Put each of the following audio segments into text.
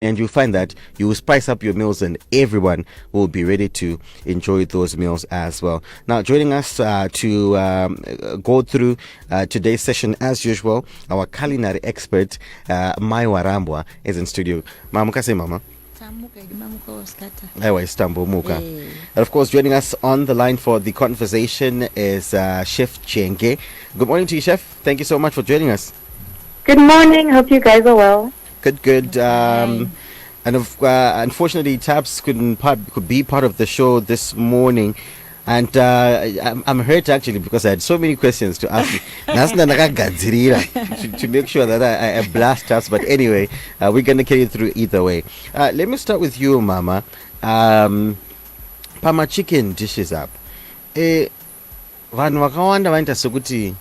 And you'll find that you will spice up your meals and everyone will be ready to enjoy those meals as well. Now, joining us to go through today's session, as usual, our culinary expert, Maiwa Rambwa, is in studio. Mamukase, Mama. And of course, joining us on the line for the conversation is Chef Chenge. Good morning to you, Chef. Thank you so much for joining us. Good morning. Hope you guys are well. Good. And unfortunately, Tabs could be part of the show this morning. And I'm hurt actually because I had so many questions to ask you. to make sure that I blast Tabs. But anyway, we're going to carry it through either way. Let me start with you, Mama. Pama chicken dishes up. Vanhu vakawanda vanoita sokuti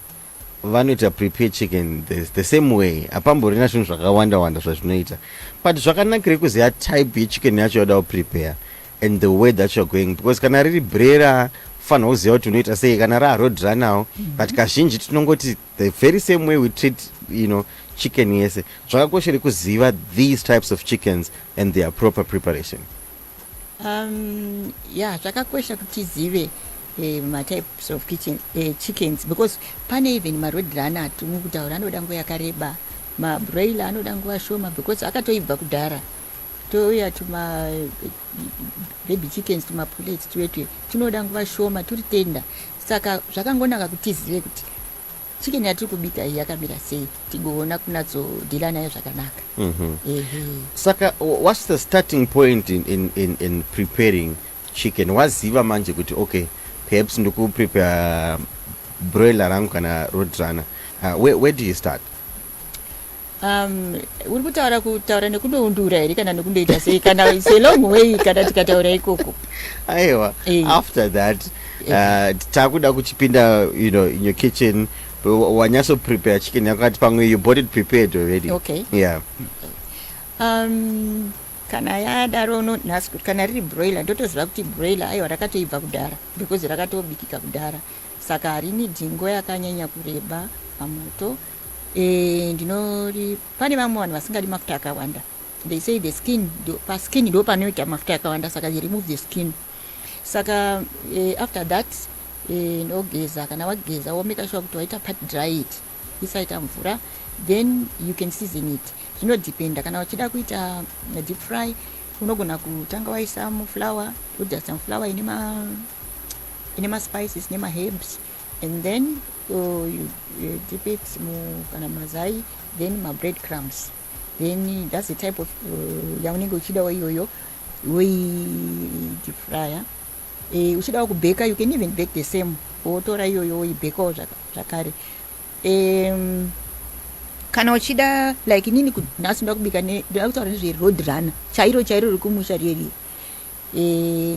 vanoita prepare chicken the same way. Apamborina zvinhu zvakawanda zvazvinoita. But zvakanakire kuziva type yechicken yacho yoda prepare and the way that you're going, because kana riri brera fanira kuziva kuti unoita sei, kana rarodra nawo. But kazhinji tinongoti the very same way we treat, chicken yese. Zvakakoshere kuziva these types of chickens and their proper preparation. Zvakakosha kuti zive types of chickens, because pane even marodhana atumi kutaura anoda nguva yakareba, mabroiler anoda nguva shoma because akatoibva kudhara. Touya tuma baby chickens tumapullets tuetwe tunoda nguva shoma turi tenda. Saka zvakangonaka kuti tizive kuti chicken yatiri kubika iyi yakamira sei, tigoona kunatsodhila nayo zvakanaka. Saka, what's the starting point in preparing chicken? Waziva manje kuti okay, perhaps ndoku prepare broiler rangu kana rodrana. Where do you start? Uri kutaura nekundoundura here kana nekundoita sei, kana it's a long way kana tikataura ikoko. Aiwa, after that takuda kuchipinda in your kitchen wanyaso prepare chicken yakati pamwe you bought it prepared already. Okay. Yeah. Kana yadaro nhasi kuti kana riri broiler ndotoziva kuti broiler aiwa rakatoibva kudhara because rakatobikika kudhara, saka harini dhingo yakanyanya kureba pamoto. Pane vamwe vanhu vasingadi mafuta akawanda. They say the skin, paskin ndo panoita mafuta akawanda, saka they remove the skin. Saka after that nogeza, kana wageza womeka sure kuti waita pat dry it, isaita mvura, then you can season it. Zvinodependa, kana uchida kuita deep fry unogona kutanga waisa muflour, wodza muflour ine spices nema herbs, and then you dip it kana mazai, then ma bread crumbs, then that's the type of yaunenge uchida waiyoyo deep fryer. Uchida kubeka, you can even bake the same, wotora iyoyo woibekawo zvakare. Kana uchida like nini nhasi ndoda kubika ndakutaura nezverodrana chairo riri kumusha riri,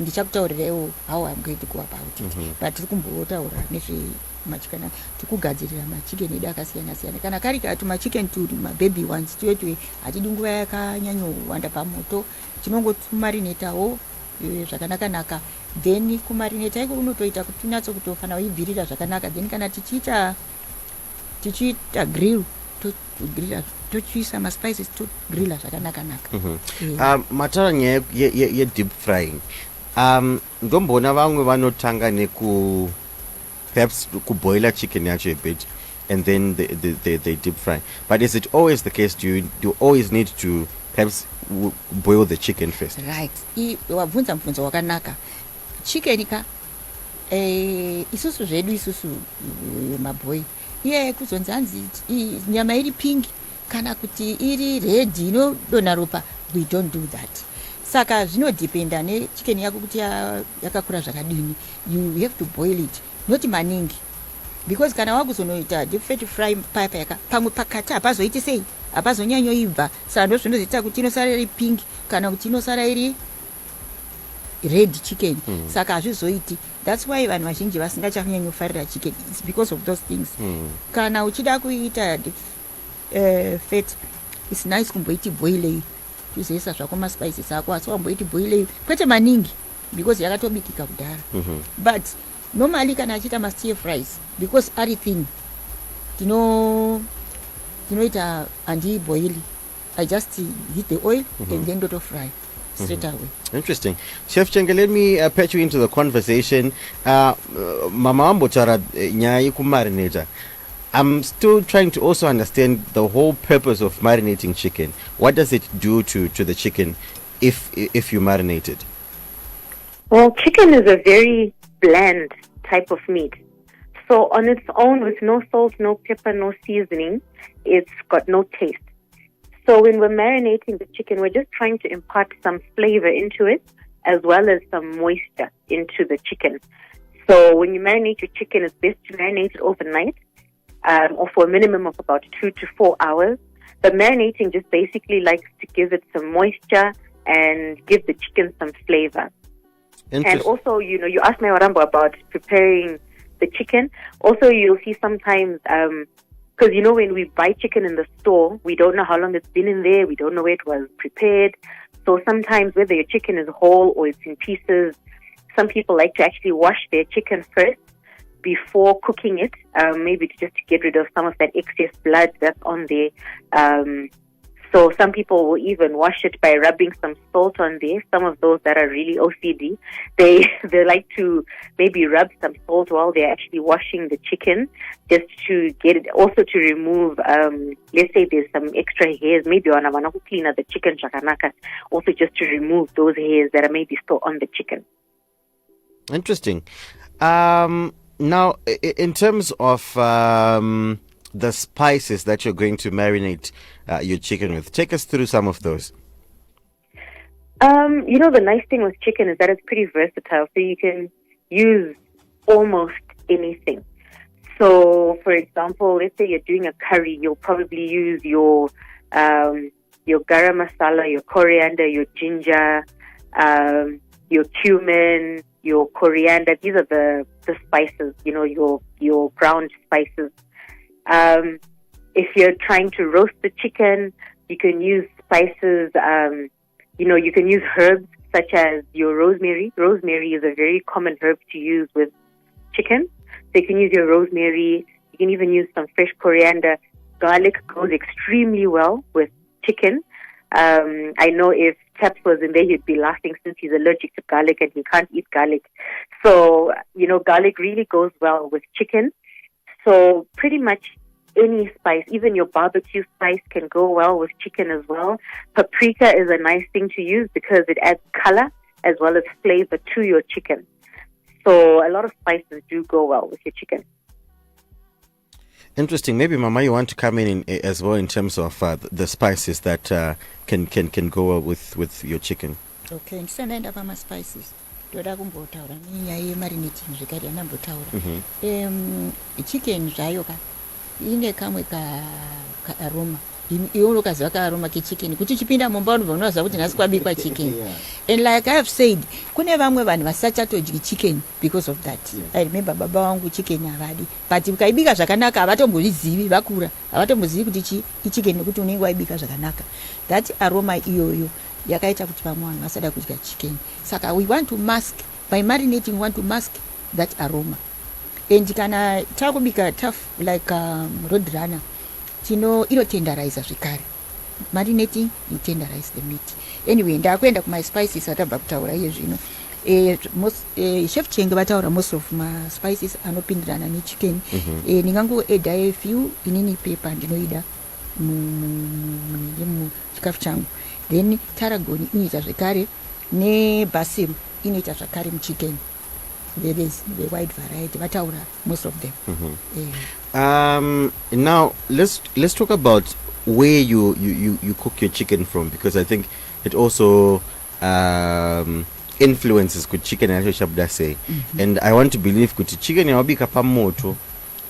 ndichakutaurirewo how I'm going to go about it. But tiri kumbotaura nezvemachikana tikugadzirira machicken edu akasiyana-siyana. Kana kari katu machicken turi mababy ones tuetwe hatidi nguva yakanyanyowanda pamoto, tinongotumarinetawo zvakanaka-naka, then kumarineta iko unotoita kuti unyatsokutofana uibvirira zvakanaka, then kana tichiita grill tochiisa maspices togrilla zvakanaka-naka. Mataura nyaya yedeep frying, ndomboona vamwe vanotanga perhaps kuboila chicken yacho a bit and then they deep fry. But is it always the case? Do you always need to perhaps boil the chicken first? Right. Wabvunza mubvunzo wakanaka. Chicken ka isusu zvedu isusu mabhoyi iye kuzonzi hanzi nyama iri pink kana kuti iri red inodonha ropa, we don't do that. Saka zvinodependa nechicken yako kuti yakakura zvakadini. You have to boil it, not maningi, because kana wakuzonoita deep fat fry payaka pamwe pakati hapazoiti sei, hapazonyanyoibva, saka ndozvinozoita kuti inosara iri pink kana kuti inosara iri red chicken. Saka hazvizoiti. That's why vanhu vazhinji vasingachafanyanyofarira chicken, it's because of those things. Kana uchida kuita fat, it's nice kumboiti boilei, tuzoisa zvako maspices ako, asi wamboiti boilei kwete maningi because yakatobikika kudhara. But normally kana achita ma-stir fries, because ari thin, tinoita handiboili, I just heat the oil and then auto fry straight away. Interesting. Chef Chenge, let me patch you into the conversation. Mama Ambochara nyai kumarinator. I'm still trying to also understand the whole purpose of marinating chicken. What does it do to the chicken if you marinate it? Well, chicken is a very bland type of meat. So on its own, with no salt, no pepper, no seasoning, it's got no taste. So when we're marinating the chicken, we're just trying to impart some flavor into it, as well as some moisture into the chicken. So when you marinate your chicken, it's best to marinate it overnight, or for a minimum of about 2 to 4 hours. But marinating just basically likes to give it some moisture and give the chicken some flavor. And also, you asked me, Warambo, about preparing the chicken. Also, you'll see sometimes, because, when we buy chicken in the store, we don't know how long it's been in there. We don't know where it was prepared. So sometimes whether your chicken is whole or it's in pieces, some people like to actually wash their chicken first before cooking it, maybe just to get rid of some of that excess blood that's on there. So some people will even wash it by rubbing some salt on there. Some of those that are really OCD, they like to maybe rub some salt while they're actually washing the chicken, just to get it, also to remove, let's say there's some extra hairs, maybe on a clean the chicken chakanaka, also just to remove those hairs that are maybe still on the chicken. Interesting. Now, in terms of the spices that you're going to marinate your chicken with, take us through some of those. The nice thing with chicken is that it's pretty versatile, so you can use almost anything. So, for example, let's say you're doing a curry, you'll probably use your garam masala, your coriander, your ginger, your cumin, your coriander. These are the spices, your ground spices. If you're trying to roast the chicken, you can use spices, you can use herbs such as your rosemary. Rosemary is a very common herb to use with chicken. So you can use your rosemary. You can even use some fresh coriander. Garlic goes extremely well with chicken. I know if Taps was in there, he'd be laughing since he's allergic to garlic and he can't eat garlic. So, garlic really goes well with chicken. So pretty much any spice, even your barbecue spice, can go well with chicken as well. Paprika is a nice thing to use because it adds color as well as flavor to your chicken. So a lot of spices do go well with your chicken. Interesting. Maybe Mama, you want to come in as well in terms of the spices that can go well with your chicken. Okay, ndisandaenda pamaspices toda kumbotaura nenyaya yemarinating zvekare yandambotaura. Chicken zvayo ine kamwe kaaroma. Iwe unokaziva kaaroma kechicken kuti chipinda mumba unobva unoziva kuti nhasi kwabikwa chicken. And like I have said, kune vamwe vanhu vasachatodyi chicken because of that. I remember baba wangu chicken havadi, but ukaibika zvakanaka havatombozvizivi, vakura havatombozivi kuti ichicken nekuti unenge waibika zvakanaka. That aroma iyoyo yakaita kuti vamwe vanhu vasada kudya chicken. Saka we want to mask, by marinating we want to mask that aroma. And kana takubika tough like roadrunner, inotenderize zvekare. Marinating, you tenderize the meat. Anyway, ndakuenda kuma spices atabva kutaura iye zvino. Chef Chenge vataura most of my spices anopindirana nechicken. Ndingango edha a few inini pepper ndinoida muchikafu changu. Then tarragon inoita zvekare, ne basil inoita zvakare muchicken. There is the wide variety, vataura most of them. Now let's talk about where you cook your chicken from, because I think it also influences good chicken as Shabda say. And I want to believe good chicken yawabika pa moto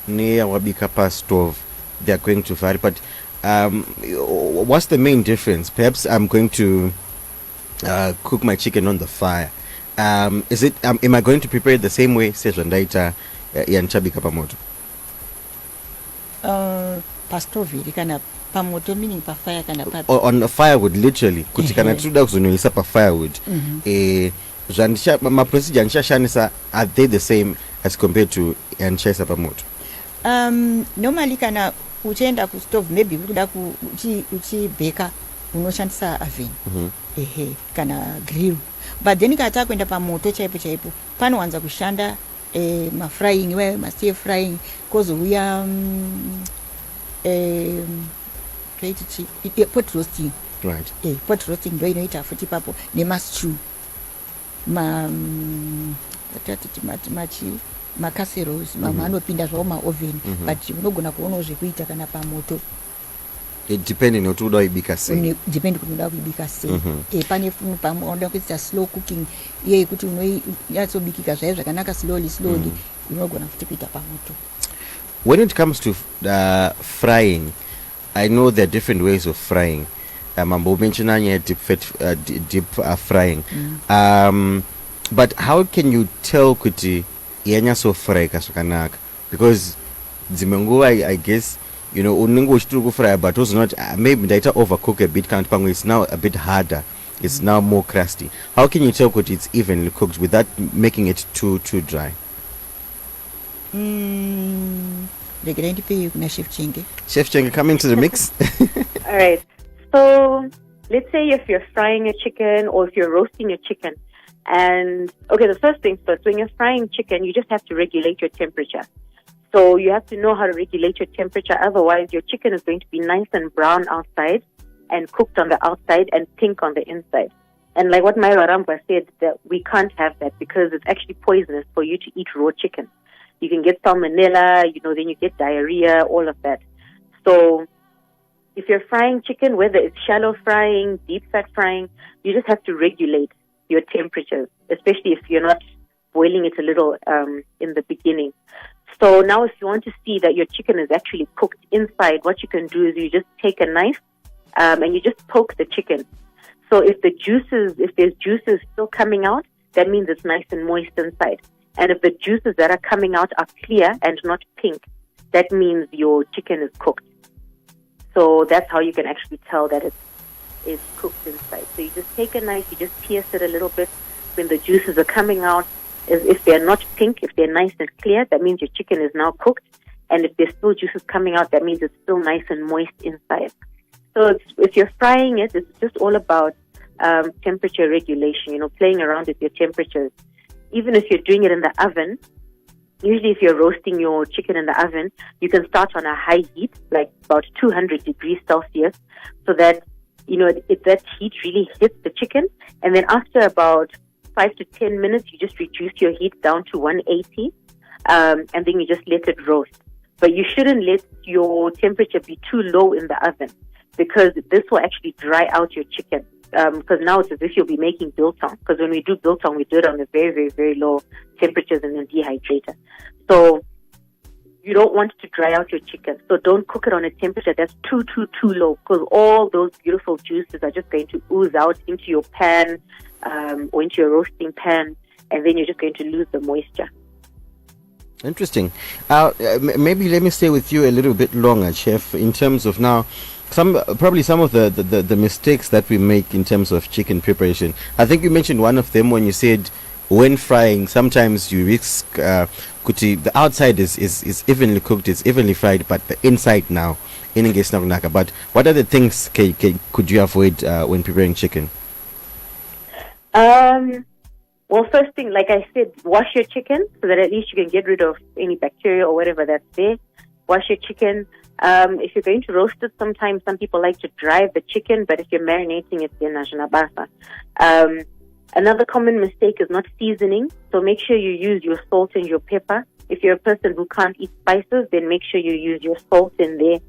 ne yawabika pa stove, they are going to vary. But what's the main difference? Perhaps I'm going to cook my chicken on the fire. Is it am I going to prepare it the same way sezvandaita yanchabika pa moto? Pastove kana pamoto, meaning pa fire kana pa on a firewood, literally kuti kana tuda kuzonoisa pa firewood. My procedure shanisa, are they the same as compared to yanchaisa pa moto? Normally kana uchenda ku stove, maybe kuda uchibeka unoshandisa oven ehe kana grill, but then kana takuenda pamoto chaipo chaipo panowanza kushanda mafrying mastir frying kozouya pot roasting, Right. pot roasting ndo inoita futi papo nemastew macasseroles mamwe anopinda zvawo maoven, but unogona kuonawo zvekuita kana pamoto Depending on what you bika sei. Depend kuti unoda kuibika sei. Pane pamwe unoda kuita slow cooking iye kuti unoyatsobikika zvayo zvakanaka slowly unogona futi kuita pamoto. When it comes to frying, I know there are different ways of frying. Mambo mentioned deep frying. But how can you tell kuti yanya so fry kashakanaka? Because zimengo, I guess, you know, unengo uchituru fry, but also not maybe data overcook a bit. It's now a bit harder. It's now more crusty. How can you tell kuti it's evenly cooked without making it too dry? Chef Chenge, come into the mix. All right. So let's say if you're frying a chicken or if you're roasting a chicken. And okay, the first thing first, when you're frying chicken, you just have to regulate your temperature. So you have to know how to regulate your temperature. Otherwise, your chicken is going to be nice and brown outside and cooked on the outside and pink on the inside. And like what Myra Ramba said, that we can't have that because it's actually poisonous for you to eat raw chicken. You can get salmonella, then you get diarrhea, all of that. So if you're frying chicken, whether it's shallow frying, deep fat frying, you just have to regulate your temperatures, especially if you're not boiling it a little in the beginning. So now if you want to see that your chicken is actually cooked inside, what you can do is you just take a knife and you just poke the chicken. So if there's juices still coming out, that means it's nice and moist inside. And if the juices that are coming out are clear and not pink, that means your chicken is cooked. So that's how you can actually tell that it's cooked inside. So you just take a knife, you just pierce it a little bit. When the juices are coming out, if they're not pink, if they're nice and clear, that means your chicken is now cooked. And if there's still juices coming out, that means it's still nice and moist inside. So if you're frying it, it's just all about temperature regulation, playing around with your temperatures. Even if you're doing it in the oven, usually if you're roasting your chicken in the oven, you can start on a high heat, like about 200 degrees Celsius, so that, if that heat really hits the chicken. And then after about 5 to 10 minutes, you just reduce your heat down to 180, and then you just let it roast. But you shouldn't let your temperature be too low in the oven, because this will actually dry out your chicken. Because now it's as if you'll be making biltong. Because when we do biltong, we do it on a very, very, very low temperatures in a dehydrator. So you don't want to dry out your chicken. So don't cook it on a temperature that's too low, because all those beautiful juices are just going to ooze out into your pan or into your roasting pan, and then you're just going to lose the moisture. Interesting. Maybe let me stay with you a little bit longer, Chef, in terms of now some of the mistakes that we make in terms of chicken preparation. I think you mentioned one of them when you said when frying, sometimes you risk the outside is evenly cooked, it's evenly fried, but the inside now but what other things could you avoid when preparing chicken? Well, first thing, like I said, wash your chicken so that at least you can get rid of any bacteria or whatever that's there. Wash your chicken. If you're going to roast it, sometimes some people like to dry the chicken, but if you're marinating it, then najnabasa. Another common mistake is not seasoning. So make sure you use your salt and your pepper. If you're a person who can't eat spices, then make sure you use your salt in there.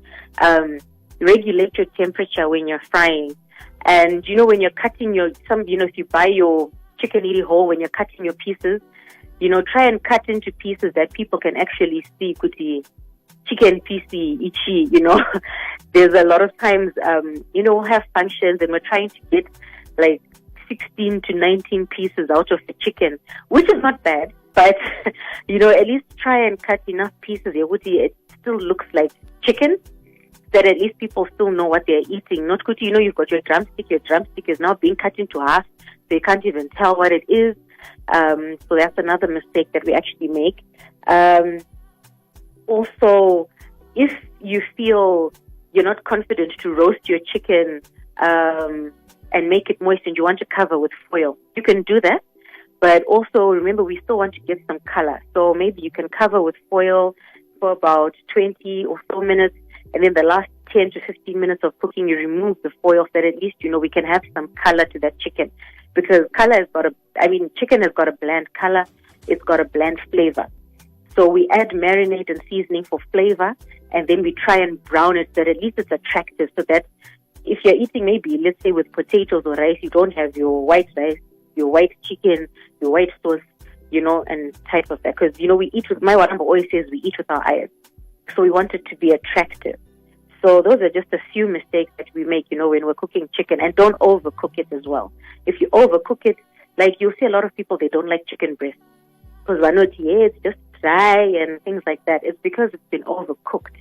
Regulate your temperature when you're frying. And, when you're cutting if you buy your chicken ili whole, when you're cutting your pieces, try and cut into pieces that people can actually see, kuti chicken piecey, ichi, There's a lot of times, we'll have functions and we're trying to get like 16 to 19 pieces out of the chicken, which is not bad, but, at least try and cut enough pieces. It still looks like chicken, that at least people still know what they're eating. Not good, you've got your drumstick is now being cut into half, so you can't even tell what it is. So that's another mistake that we actually make. Also, if you feel you're not confident to roast your chicken and make it moist, and you want to cover with foil, you can do that. But also remember, we still want to get some color. So maybe you can cover with foil for about 20 or so minutes, and then the last 10 to 15 minutes of cooking, you remove the foil so that at least, we can have some color to that chicken. Because chicken has got a bland color, it's got a bland flavor. So we add marinade and seasoning for flavor, and then we try and brown it so that at least it's attractive, so that if you're eating maybe, let's say, with potatoes or rice, you don't have your white rice, your white chicken, your white sauce, and type of that. Because, we eat with, my Waramba always says we eat with our eyes. So we want it to be attractive. So those are just a few mistakes that we make, when we're cooking chicken. And don't overcook it as well. If you overcook it, like you'll see a lot of people, they don't like chicken breast. Because it's just dry and things like that. It's because it's been overcooked.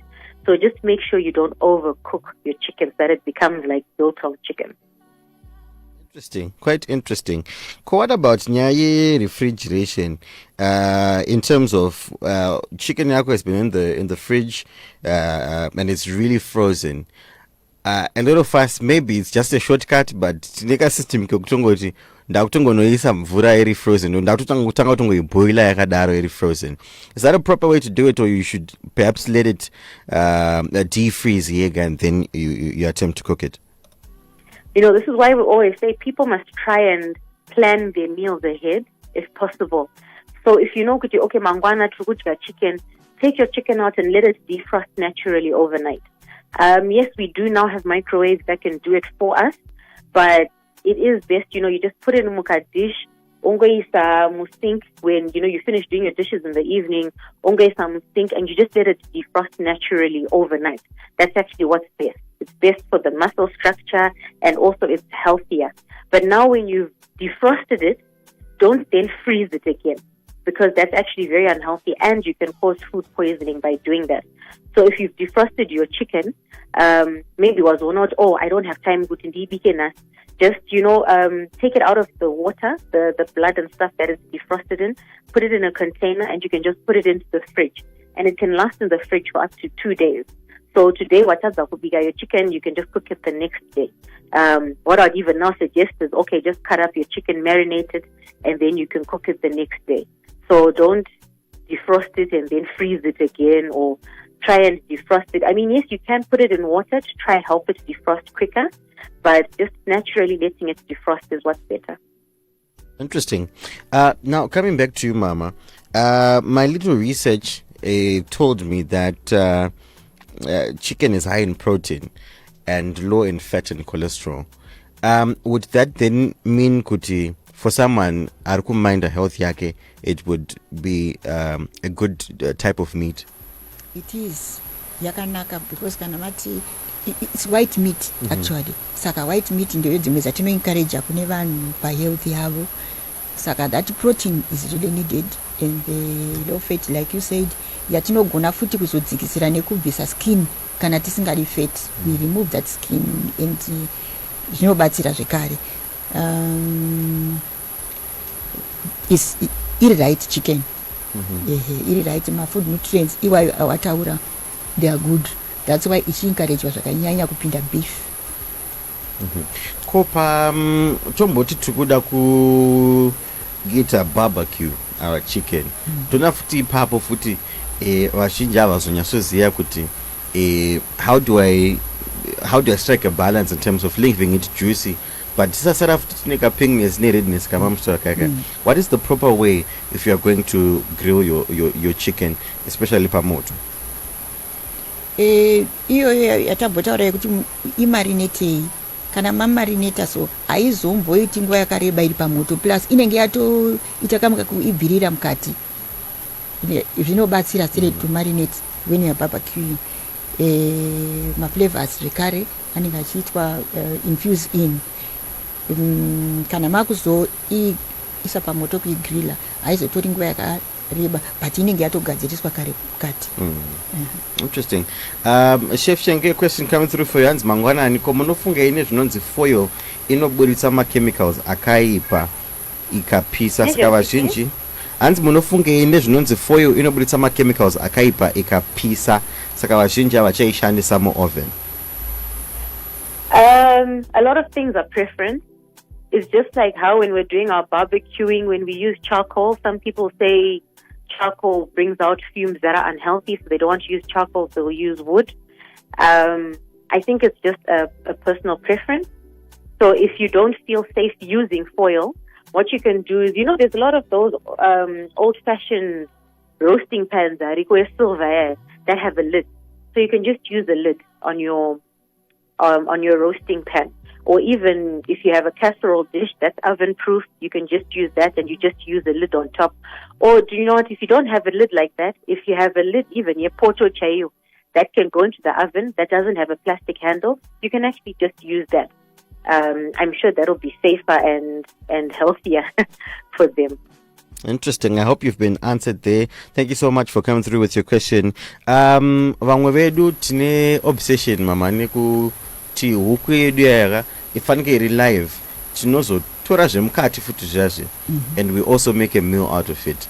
So just make sure you don't overcook your chicken so that it becomes like biltong chicken. Interesting, quite interesting. What about nyaye refrigeration? In terms of chicken yako has been in the fridge and it's really frozen. A lot of us, maybe it's just a shortcut, but tineka system kutongoti ndakutongonoisa mvura iri frozen ndakutanga kutongoiboila yakadaro iri frozen. Is that a proper way to do it, or you should perhaps let it defreeze here and then you attempt to cook it? This is why we always say people must try and plan their meals ahead if possible. So if you know, okay, mangwana tukutya chicken, take your chicken out and let it defrost naturally overnight. Yes, we do now have microwaves that can do it for us, but it is best, you just put it in a dish, ongoisa musink when, you finish doing your dishes in the evening, ongoisa musink, and you just let it defrost naturally overnight. That's actually what's best. It's best for the muscle structure, and also it's healthier. But now when you've defrosted it, don't then freeze it again, because that's actually very unhealthy, and you can cause food poisoning by doing that. So if you've defrosted your chicken, maybe was or not, I don't have time, just, take it out of the water, the blood and stuff that is defrosted in, put it in a container, and you can just put it into the fridge. And it can last in the fridge for up to 2 days. So today, your chicken, you can just cook it the next day. What I'd even now suggest is, just cut up your chicken, marinate it, and then you can cook it the next day. So don't defrost it and then freeze it again, or try and defrost it. Yes, you can put it in water to try and help it defrost quicker, but just naturally letting it defrost is what's better. Interesting. Now, coming back to you, Mama, my little research told me that chicken is high in protein and low in fat and cholesterol. Would that then mean, Kuti, for someone who mind a health yake, it would be a good type of meat? It is yakanaka, because kanamati it's white meat actually. Saka white meat ndio dzimwe zatino encourage kune vanhu pa health yavo. Saka that protein is really needed, and the low fat, like you said, yatinogona futi kuzodzikisira nekubvisa skin kana tisingadi fat. We remove that skin and zvinobatsira zvekare. Is iri right chicken. Iri right, my food nutrients iwayo awataura, they are good. That's why ichi encourage zvakanyanya kupinda beef. Kopa tomboti tukuda kuita barbecue our chicken. Tuna futi papo futi vazhinji avazonyasoziva kuti how do I strike a balance in terms of leaving it juicy, but tisasara futi tine kapingness ne redness kama mstora kaka. What is the proper way if you are going to grill your chicken, especially pamoto? Iyo yatabhotaura yekuti imarinatei. Kana mamarinata so haizomboiti nguva yakareba iri pamoto, plus inenge yatoita kamuka kuibvirira mukati. Zvinobatsira sere to marinate when you are barbecuing. Maflavors zvekare anenge achiitwa infuse in. Kana makuzo isa pamoto kuigrilla haizotori nguva yakareba, but inenge yatogadziriswa kare mukati. Interesting. Chef Shenge, question coming through for you. Hans Mangwanani, komunofunga ine zvinonzi foil inoburitsa chemicals akaipa ikapisa saka vazhinji. Hans munofunga ine zvinonzi foil inoburitsa chemicals akaipa ikapisa saka vazhinji avachaishandisa muoven. A lot of things are preference. It's just like how when we're doing our barbecuing, when we use charcoal, some people say charcoal brings out fumes that are unhealthy, so they don't want to use charcoal, so they'll use wood. I think it's just a personal preference. So if you don't feel safe using foil, what you can do is, there's a lot of those old-fashioned roasting pans silver that have a lid. So you can just use a lid on your roasting pan. Or even if you have a casserole dish that's oven-proof, you can just use that and you just use a lid on top. Or do you know what? If you don't have a lid like that, if you have a lid, even your poto chayu, that can go into the oven, that doesn't have a plastic handle, you can actually just use that. I'm sure that'll be safer and healthier for them. Interesting. I hope you've been answered there. Thank you so much for coming through with your question. Vamwe vedu tine obsession mama nekuti huku yedu yaka ifanike iri live tinozotora zvemukati futi zvazve, and we also make a meal out of it.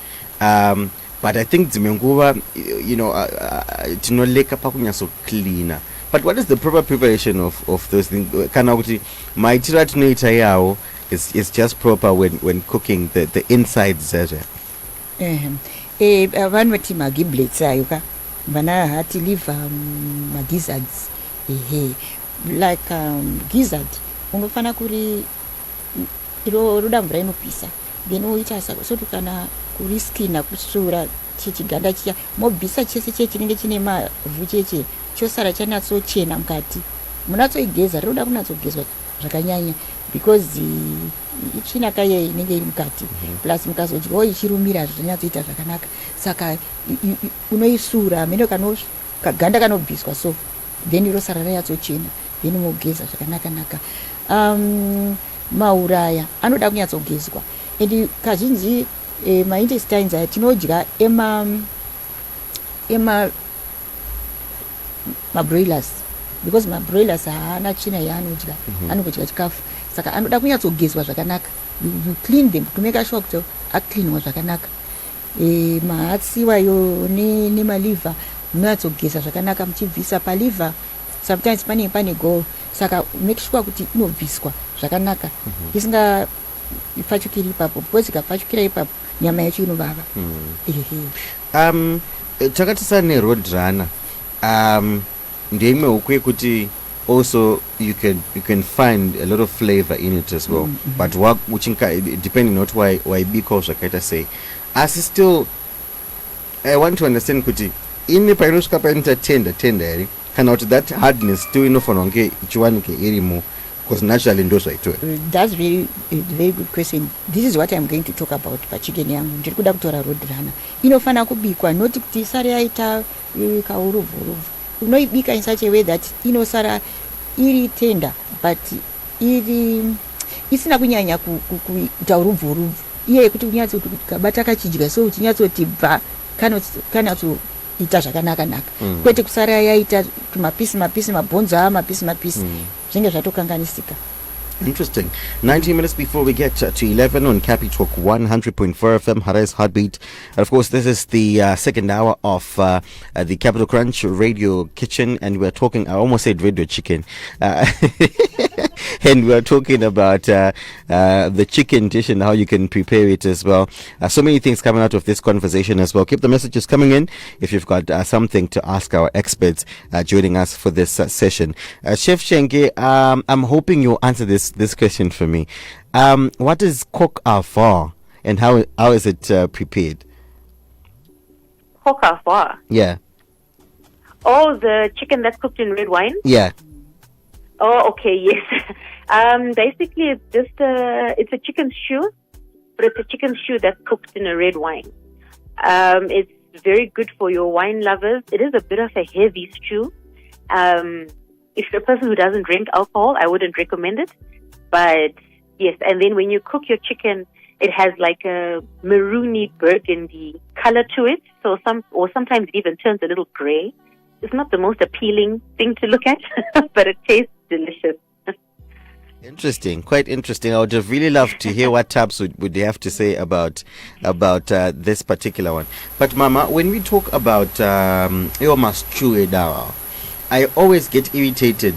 But I think dzimwe nguva tinoleka pakunyatso cleaner. But what is the proper preparation of those things? Kana kuti maitiro atinoita yawo is just proper when cooking the insides zvazve. Vanoti magiblets ayo ka vana hati live magizzards like gizzard unofana kuri roda mvura inopisa then uita sotu kana kuriskina kusura chichiganda chiya mobvisa chese chinenge chine mavhu cheche chosara chanatsochena mukati munatsoigeza roda kunatsogezwa zvakanyanya because ichina kaye inenge iri mukati plus mukazodyawo ichirumira zvanyatsoita zvakanaka saka unoisura meno kaganda kanobviswa so then rosara rayatsochena then mogeza zvakanaka. Mauraya anoda kunyatsogezwa and kazhinji maintestines aya tinodya mabroilers because mabroilers haana tsvina yaanodya anongodya chikafu saka anoda kunyatsogezwa zvakanaka. You clean them to make sure kuti acleanwa zvakanaka. Mahatsiwayo nemaliver munatsogeza zvakanaka muchibvisa paliver sometimes pane go saka make sure kuti inobviswa zvakanaka isinga ipfachukiri ipapo because ikapfachukira ipapo nyama yacho inovava. Takatisa nerodrana ndeimwe huku yekuti also you can find a lot of flavor in it as well, but depending not why because zvakaita sei asi still I want to understand kuti ine painosvika painoita tender here kana kuti that hardness still inofanira kunge ichiwanike irimo because naturally ndo zvaitwa. That's very good question. This is what I'm going to talk about pachicken yangu. Ndiri kuda kutora rodrana inofana kubikwa not kuti isare yaita kauruvhu unoibika in such a way that inosara iri tender but isina kunyanya kuita uruvhu iye kuti unyatsoti kabata kachidya so uchinyatsoti bva kanatsoita zvakanaka kwete kusara yaita mapisi mabhonzo mapisi zvinge zvatokanganisika. Interesting. 19 minutes before we get to 11 on Capi Talk 100.4 FM, Harai's Heartbeat. And of course, this is the second hour of the Capital Crunch Radio Kitchen, and we're talking, I almost said radio chicken. And we're talking about the chicken dish and how you can prepare it as well. So many things coming out of this conversation as well. Keep the messages coming in if you've got something to ask our experts joining us for this session. Chef Shenke, I'm hoping you'll answer this question for me. What is coq au vin and how is it prepared? Coq au vin? Yeah. Oh, the chicken that's cooked in red wine? Yeah. Oh, okay, yes. Basically, it's just it's a chicken stew, but it's a chicken stew that's cooked in a red wine. It's very good for your wine lovers. It is a bit of a heavy stew. If you're a person who doesn't drink alcohol, I wouldn't recommend it. But yes, and then when you cook your chicken, it has like a maroony burgundy color to it. So sometimes it even turns a little gray. It's not the most appealing thing to look at, but it tastes delicious. Interesting, quite interesting. I would have really loved to hear what Tabs would have to say about this particular one. But Mama, when we talk about your stew, I always get irritated.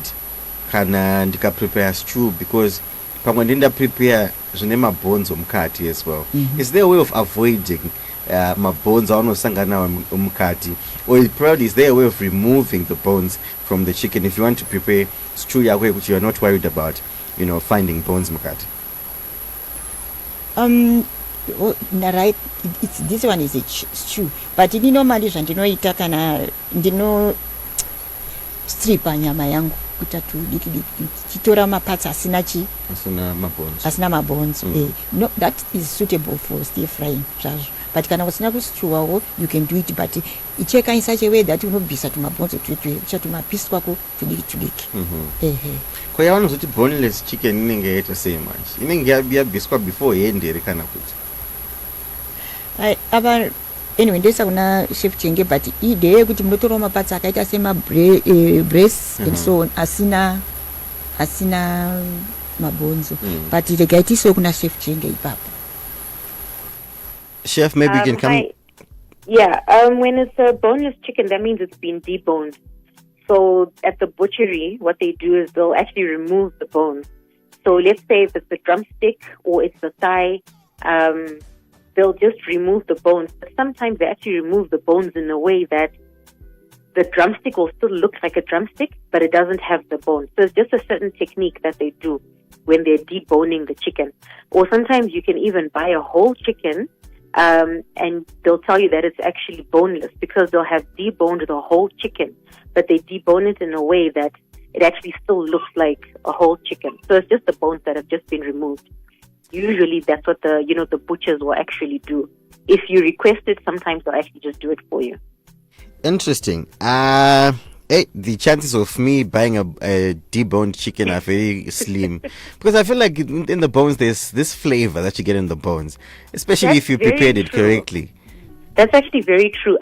kana ndika prepare stew, because pamwe ndinda prepare zvine mabhonzo mukati as well. Is there a way of avoiding mabhonzo anosangana mukati, or probably is there a way of removing the bones from the chicken if you want to prepare stew yako which you are not worried about, you know, finding bones mukati? Right, this one is a stew, but normally zvandinoita kana ndino stripa nyama yangu kutatu diki chitora mapatsa asina mabonzo. No, that is suitable for stir frying zvazvo, but kana usina kustewawo you can do it, but icheka in such a way that unobvisa tumabonzo tumapisi twako tudiki. Kwa yavanozoti boneless chicken inenge yaita sei manje? Inenge yabviswa before yendere kana kuti? Anyway, ndesa kuna chef Chenge, but ide kuti munotora mapatsa akaita sema breast and so on asina mabonzo, but regaitiso kuna chef Chenge ipapo. Chef, maybe you can come. When it's a boneless chicken, that means it's been deboned. So at the butchery, what they do is they'll actually remove the bones. So let's say if it's a drumstick or it's a thigh, they'll just remove the bones. But sometimes they actually remove the bones in a way that the drumstick will still look like a drumstick, but it doesn't have the bones. So it's just a certain technique that they do when they're deboning the chicken. Or sometimes you can even buy a whole chicken, and they'll tell you that it's actually boneless because they'll have deboned the whole chicken, but they debone it in a way that it actually still looks like a whole chicken. So it's just the bones that have just been removed. Usually that's what the butchers will actually do. If you request it, sometimes they'll actually just do it for you. Interesting. The chances of me buying a deboned chicken are very slim because I feel like in the bones there's this flavor that you get in the bones, especially if you prepared it correctly. That's actually very true.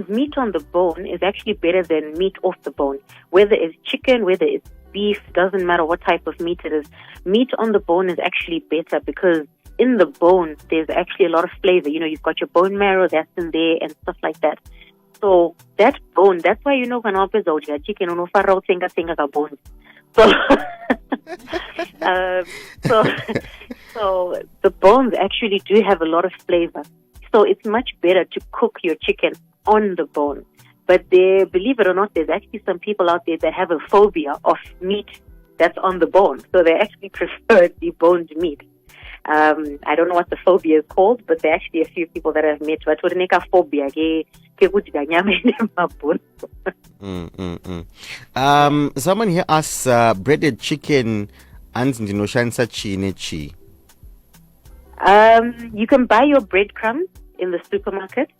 Meat on the bone is actually better than meat off the bone. Whether it's chicken, whether it's beef, doesn't matter what type of meat it is. Meat on the bone is actually better because in the bone there's actually a lot of flavor. You know, you've got your bone marrow that's in there and stuff like that. So that bone, that's why when I was chicken, bones. So the bones actually do have a lot of flavor. So it's much better to cook your chicken on the bone. But believe it or not, there's actually some people out there that have a phobia of meat that's on the bone. So they actually prefer deboned meat. I don't know what the phobia is called, but there are actually a few people that I've met. But what make a phobia? Someone here asks, breaded chicken and ndinoshanisa chi nechi. You can buy your breadcrumbs in the supermarket,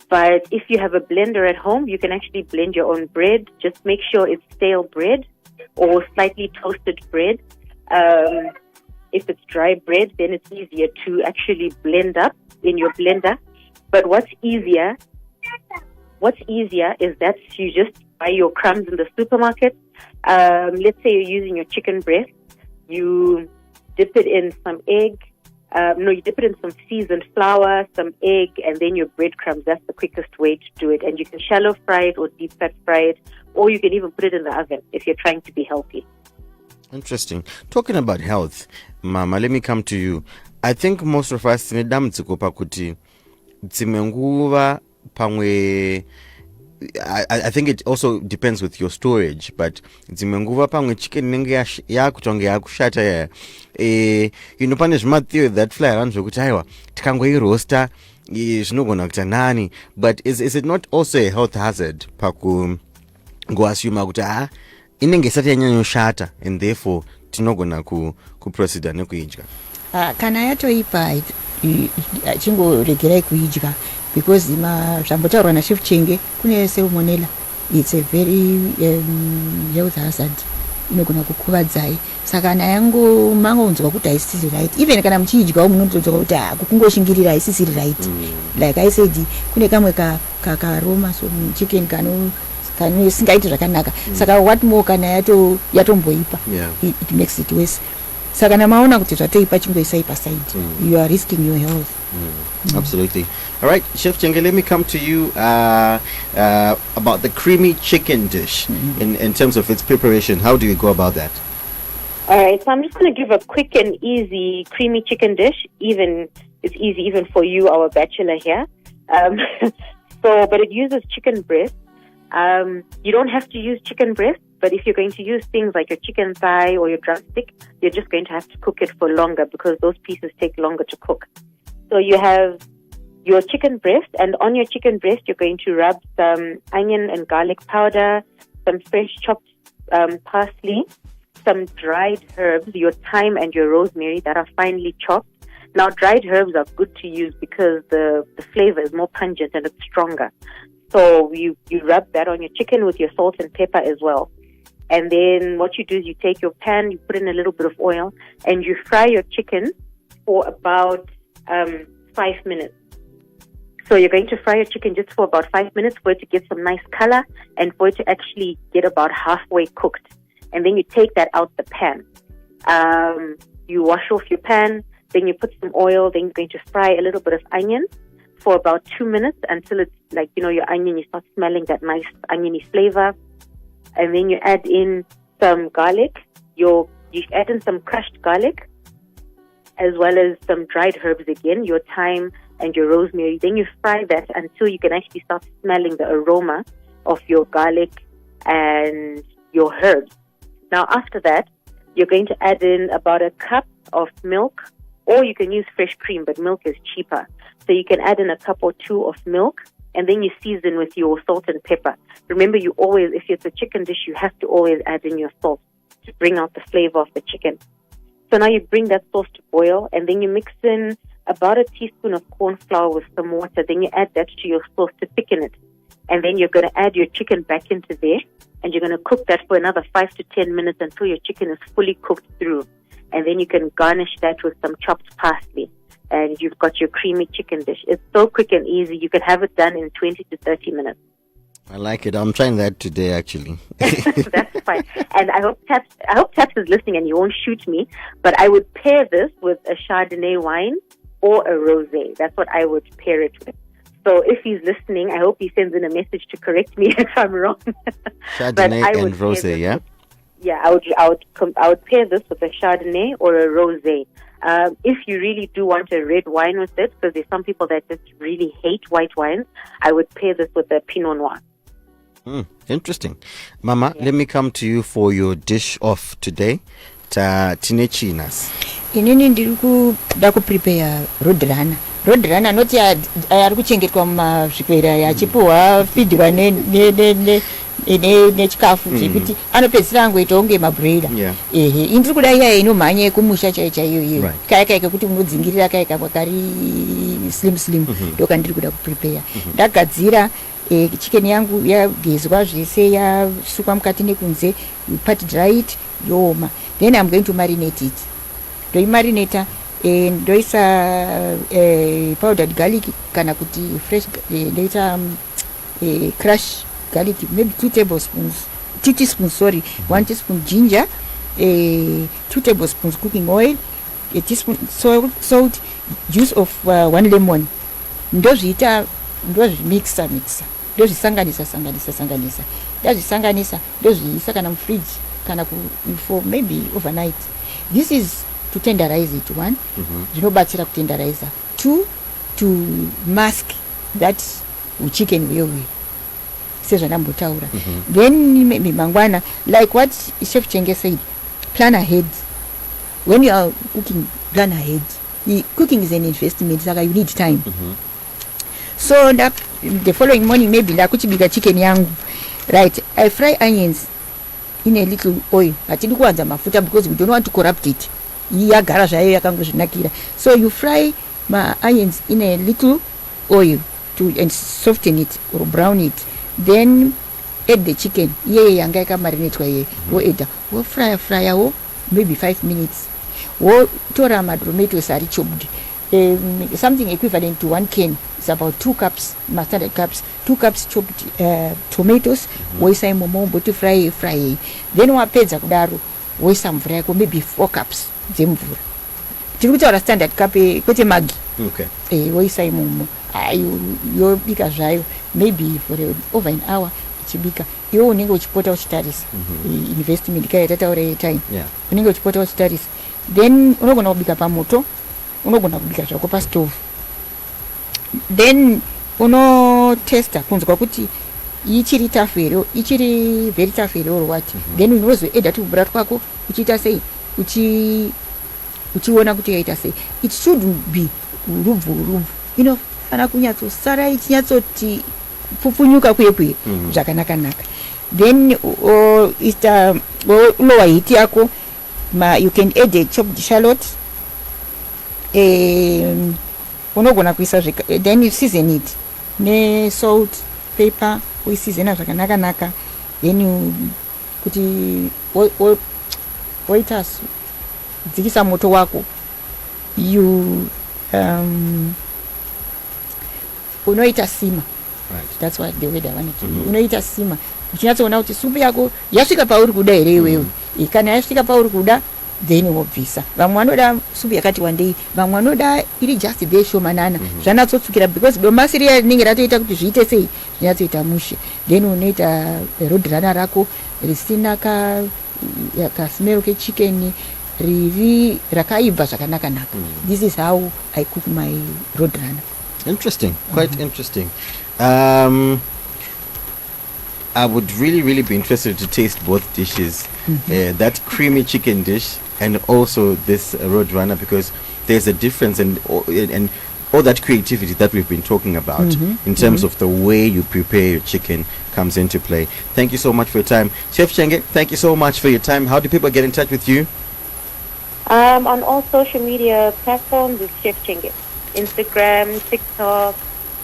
but if you have a blender at home, you can actually blend your own bread. Just make sure it's stale bread or slightly toasted bread. If it's dry bread, then it's easier to actually blend up in your blender. But what's easier is that you just buy your crumbs in the supermarket. Let's say you're using your chicken breast. You dip it in some egg. You dip it in some seasoned flour, some egg, and then your breadcrumbs. That's the quickest way to do it. And you can shallow fry it or deep fat fry it, or you can even put it in the oven if you're trying to be healthy. Interesting. Talking about health, Mama, let me come to you. I think most of us nedamdziko pakuti dzimenguva pamwe. I think it also depends with your storage, but dzimenguva pamwe chicken nenge yakutonge yakushata pane zvimatheory that fly around zvokuti aiwa tikangoirosta zvinogona kuita nani, but is it not also a health hazard pakungoasuma kuti inenge isati yanyanyoshata and therefore tinogona kuproceda nekuidya? Kana yatoipa chingoregerai kuidya because zvambotaurwa naChef Chenge kune salmonella. It's a very health hazard, inogona kukuvadzai. Saka kana mangonzwa kuti haisisiri right, even kana muchiidyawo munotozwa kuti kungoshingirira haisisiri right. Like I said, kune kamwe karoma so chicken isingaiti zvakanaka. Saka what more kana yatomboipa, it makes it worse. Saka kana maona kuti zvatoipa chingoisai paside, you are risking your health. Absolutely. All right, Chef Chenge, let me come to you about the creamy chicken dish in terms of its preparation. How do you go about that? All right, so I'm just going to give a quick and easy creamy chicken dish. It's easy even for you, our bachelor here. But it uses chicken breast. You don't have to use chicken breast, but if you're going to use things like your chicken thigh or your drumstick, you're just going to have to cook it for longer because those pieces take longer to cook. So you have your chicken breast, and on your chicken breast, you're going to rub some onion and garlic powder, some fresh chopped parsley, some dried herbs, your thyme and your rosemary that are finely chopped. Now, dried herbs are good to use because the flavor is more pungent and it's stronger. So you rub that on your chicken with your salt and pepper as well. And then what you do is you take your pan, you put in a little bit of oil, and you fry your chicken for about 5 minutes. So you're going to fry your chicken just for about 5 minutes for it to get some nice color and for it to actually get about halfway cooked. And then you take that out the pan. You wash off your pan, then you put some oil, then you're going to fry a little bit of onion for about 2 minutes until it's like, your onion, you start smelling that nice oniony flavor. And then you add in some garlic. You add in some crushed garlic, as well as some dried herbs again, your thyme and your rosemary. Then you fry that until you can actually start smelling the aroma of your garlic and your herbs. Now, after that, you're going to add in about a cup of milk, or you can use fresh cream, but milk is cheaper. So you can add in a cup or two of milk, and then you season with your salt and pepper. Remember, you always, if it's a chicken dish, you have to always add in your salt to bring out the flavor of the chicken. So now you bring that sauce to boil, and then you mix in about a teaspoon of corn flour with some water. Then you add that to your sauce to thicken it. And then you're going to add your chicken back into there, and you're going to cook that for another 5 to 10 minutes until your chicken is fully cooked through. And then you can garnish that with some chopped parsley, and you've got your creamy chicken dish. It's so quick and easy. You can have it done in 20 to 30 minutes. I like it. I'm trying that today, actually. That's fine. And I hope Taps is listening and you won't shoot me, but I would pair this with a Chardonnay wine or a rosé. That's what I would pair it with. So if he's listening, I hope he sends in a message to correct me if I'm wrong. Chardonnay and rosé, yeah? Yeah, I would pair this with a Chardonnay or a rosé. If you really do want a red wine with it, because there's some people that just really hate white wines, I would pair this with a Pinot Noir. Interesting. Mama, let me come to you for your dish of today. Tine chinas. Inini ndiri kuda kuprepare roadrunner noti ari kuchengetwa muzvikwera yachipuhwa fidhwa nechikafu chekuti anopedzisira angoita unge mabroiler. Ehe, indiri kuda iya inomhanya yekumusha chaiyo kaya kekuti unodzingirira kaya kwakari slim ndoka ndiri kuda kuprepare. Ndagadzira chicken yangu yagezwa zvese yasukwa mukati nekunze, you pat dry it, yooma. Then I'm going to marinate it. Ndoimarinata ndoisa powdered garlic kana kuti fresh, ndoita crush garlic, maybe 2 teaspoons, 1 teaspoon ginger, 2 tablespoons cooking oil, a teaspoon salt, juice of 1 lemon. Ndozviita, ndozvimixa, ndozvisanganisa, ndazvisanganisa, ndozviisa kana mufridge kana for maybe overnight. This is to tenderize it, 1. Zvinobatsira kutenderizer. 2, to mask that chicken wewe. Sezvanambotaura. Then mangwana, like what Chef Chenge said, plan ahead. When you are cooking, plan ahead. Cooking is an investment, so you need time. So the following morning, maybe ndakuchibika chicken yangu, right? I fry onions in a little oil. Atidi kuanza mafuta because we don't want to corrupt it. Yagara zvayo yakangozvinakira. So you fry my onions in a little oil and soften it or brown it. Then add the chicken. Yanga yakamarinatwa ye. Wo fry maybe 5 minutes. Wo tora ma tomatoes are chopped. Something equivalent to 1 can. It's about 2 cups, standard cups, 2 cups chopped tomatoes. Woisa imomo botu fry. Then wapedza kudaro woisa mvura yako maybe 4 cups zemvura. Tiri kutaura standard cup kwete magi. Okay. Woisa imomo yobika zvayo maybe for over an hour ichibika. Iwe unenge uchipota uchitarisa investment kaya yatataura time. Yeah. Unenge uchipota uchitarisa. Then unogona kubika pamoto, unogona kubika zvako pastove. Then unotesta kunzwa kuti ichiri tough here, ichiri very tough here or what. Then unozoedda tubhurat kwako uchiita sei, uchiona kuti yaita sei. It shouldn't be rubvu. Inofana kunyatsosara ichinyatsoti pfupfunyuka kuye zvakanaka. Then lower heat yako, you can add a chopped shallot. Unogona kuisa then you season it ne salt, pepper, we season zvakanaka. Then you kuti oita dzikisa moto wako, you unoita sima. Right. That's what the way I want it to be. Unoita sima uchinatsoona kuti supu yako yasvika pauri kuda here iwewe. Kana yasvika pauri kuda then wobvisa. Vamwe vanoda supu yakati wandei, vamwe vanoda iri just there shomanana. Zvanatsotsukira because domasi riya rinenge ratoita kuti zviite sei, zvinyatsoita mushe. Then unoita rodrana rako risina kasmell kechicken, riri rakaibva zvakanaka. This is how I cook my rodrana. Interesting, quite interesting. I would really be interested to taste both dishes, that creamy chicken dish and also this rodrana, because there's a difference and all that creativity that we've been talking about in terms of the way you prepare your chicken comes into play. Thank you so much for your time. Chef Chenge, thank you so much for your time. How do people get in touch with you? On all social media platforms, it's Chef Chenge. Instagram, TikTok,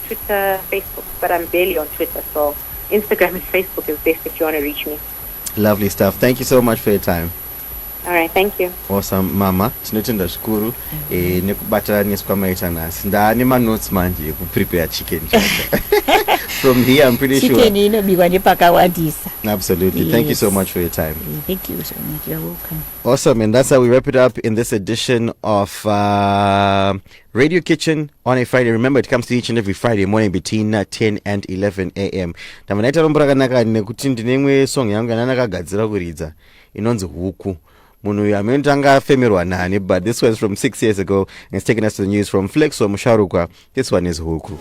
Twitter, Facebook. But I'm barely on Twitter, so Instagram and Facebook is best if you want to reach me. Lovely stuff. Thank you so much for your time. All right, thank you. Awesome, mama. Tinotenda zvikuru nekubataniswa maita nhasi. Ndaane manotes manje ekuprepare chicken. From here, I'm pretty sure. Chicken inobikwa nepakawandisa. Absolutely. Yes. Thank you so much for your time. Thank you so much. You're welcome. Awesome, and that's how we wrap it up in this edition of Radio Kitchen on a Friday. Remember, it comes to each and every Friday morning between 10 and 11 a.m. Ndamanaita rombo rakanaka nekuti ndine imwe song yangu yanakagadzira kuridza inonzi Huku. Munhu uyu amenotanga afemerwa nani, but this was from 6 years ago and it's taken us to the news from Flex or Musharukwa. This one is Huku.